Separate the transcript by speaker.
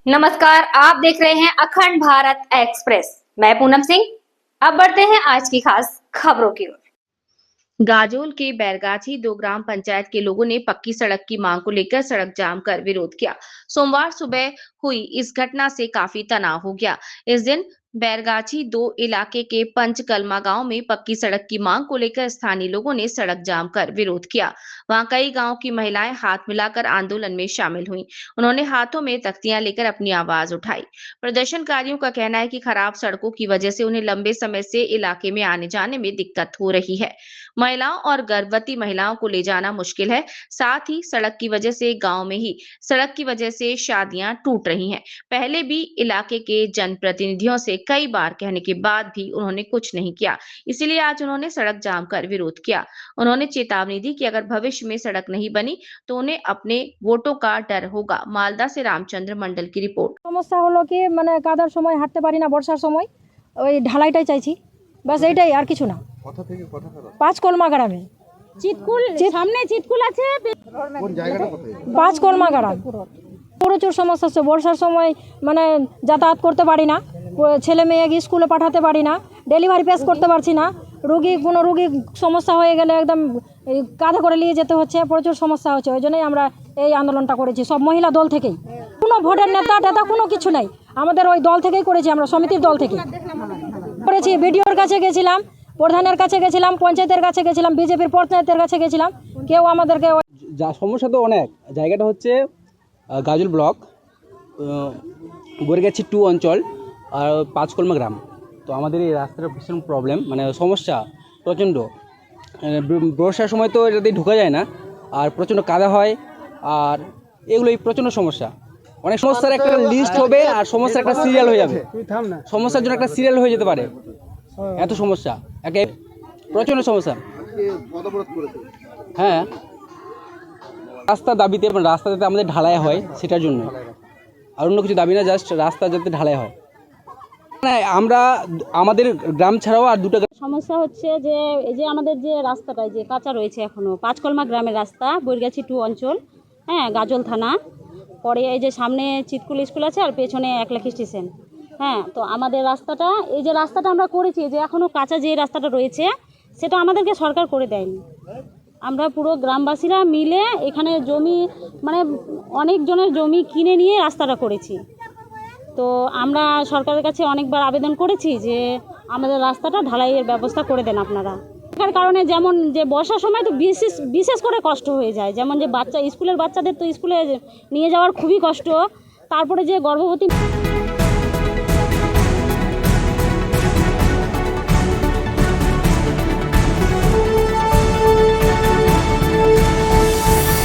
Speaker 1: नमस्कार, आप देख रहे हैं अखंड भारत एक्सप्रेस। मैं पूनम सिंह। अब बढ़ते हैं आज की खास खबरों की ओर। गाजोल के बैरगाछी 2 ग्राम पंचायत के लोगों ने पक्की सड़क की मांग को लेकर सड़क जाम कर विरोध किया। सोमवार सुबह हुई इस घटना से काफी तनाव हो गया। इस दिन बैरगाछी 2 इलाके के पंचकलमा गांव में पक्की सड़क की मांग को लेकर स्थानीय लोगों ने सड़क जाम कर विरोध किया। वहां कई गांव की महिलाएं हाथ मिलाकर आंदोलन में शामिल हुईं। उन्होंने हाथों में तख्तियां लेकर अपनी आवाज उठाई। प्रदर्शनकारियों का कहना है कि खराब सड़कों की वजह से उन्हें लंबे समय से इलाके में आने जाने में दिक्कत हो रही है। महिलाओं और गर्भवती महिलाओं को ले जाना मुश्किल है। साथ ही सड़क की वजह से गांव में ही सड़क की वजह से शादियां टूट रही हैं। पहले भी इलाके के जनप्रतिनिधियों से कई बार कहने के बाद भी उन्होंने कुछ नहीं किया, इसलिए आज उन्होंने सड़क जाम कर विरोध किया। उन्होंने चेतावनी दी कि अगर भविष्य में सड़क नहीं बनी तो उन्हें अपने वोटों का डर होगा। मालदा से रामचंद्र मंडल की रिपोर्ट।
Speaker 2: সমস্যা হলো কি মানে কাদার সময় হাঁটতে পারি না, বর্ষার সময় ওই ঢালাইটাই চাইছি, বাস এইটাই, আর কিছু না।
Speaker 3: কোথা থেকে কথা কারা?
Speaker 2: পাঁচকলমা গ্রামে
Speaker 4: চিতকুল সামনে চিতকুল আছে।
Speaker 3: কোন জায়গাটা কোথায়?
Speaker 2: পাঁচকলমা গ্রাম প্রচুর সমস্যা হচ্ছে। বর্ষার সময় মানে যাতায়াত করতে পারি না, ছেলে মেয়েকে স্কুলে পাঠাতে পারি না, ডেলিভারি পেশ করতে পারছি না। কোনো রুগী সমস্যা হয়ে গেলে একদম কাঁধে করে নিয়ে যেতে হচ্ছে, প্রচুর সমস্যা হচ্ছে। ওই জন্যই আমরা এই আন্দোলনটা করেছি, সব মহিলা দল থেকেই। কোনো ভোটের নেতা টেতা কোনো কিছু নাই, আমাদের ওই দল থেকেই করেছি, আমরা সমিতির দল থেকে করেছি। বিডিওর কাছে গেছিলাম, প্রধানের কাছে গেছিলাম, পঞ্চায়েতের কাছে গেছিলাম, বিজেপির পঞ্চায়েতের কাছে গেছিলাম, কেউ আমাদেরকে।
Speaker 5: যা সমস্যা তো অনেক। জায়গাটা হচ্ছে গাজল ব্লক, বৈরগাছি 2 অঞ্চল আর পাঁচকলমা গ্রাম। তো আমাদের এই রাস্তাটা ভীষণ প্রবলেম, মানে সমস্যা প্রচণ্ড। বর্ষার সময় তো এটাতে ঢোকা যায় না, আর প্রচণ্ড কাদা হয়, আর এগুলোই প্রচণ্ড সমস্যা। অনেক সমস্যার একটা লিস্ট হবে আর সমস্যার একটা সিরিয়াল হয়ে যাবে, সমস্যার জন্য একটা সিরিয়াল হয়ে যেতে পারে। এত সমস্যা, একে প্রচণ্ড সমস্যা। হ্যাঁ, রাস্তা দাবিতে, রাস্তা যাতে আমাদের ঢালাই হয় সেটার জন্য, আর অন্য কিছু দাবি না, জাস্ট রাস্তা যাতে ঢালাই হয়। আমরা আমাদের গ্রাম ছাড়াও আর দুটো
Speaker 4: সমস্যা হচ্ছে যে এই যে আমাদের যে রাস্তাটা যে কাঁচা রয়েছে এখনো, পাঁচকলমা গ্রামের রাস্তা, বৈরগাছি 2 অঞ্চল, হ্যাঁ, গাজল থানা পরে। এই যে সামনে চিতকুল স্কুল আছে আর পেছনে 1 লাখ স্টেশন। হ্যাঁ, তো আমাদের রাস্তাটা, এই যে রাস্তাটা আমরা করেছি, যে এখনও কাঁচা যে রাস্তাটা রয়েছে সেটা আমাদেরকে সরকার করে দেয়নি। আমরা পুরো গ্রামবাসীরা মিলে এখানে জমি, মানে অনেকজনের জমি কিনে নিয়ে রাস্তাটা করেছি। তো আমরা সরকারের কাছে অনেকবার আবেদন করেছি যে আমাদের রাস্তাটা ঢালাইয়ের ব্যবস্থা করে দেন আপনারা। তার কারণে যেমন যে বর্ষার সময় তো বিশেষ করে কষ্ট হয়ে যায়, যেমন যে স্কুলের বাচ্চাদের তো স্কুলে নিয়ে যাওয়ার খুবই কষ্ট, তারপরে যে গর্ভবতী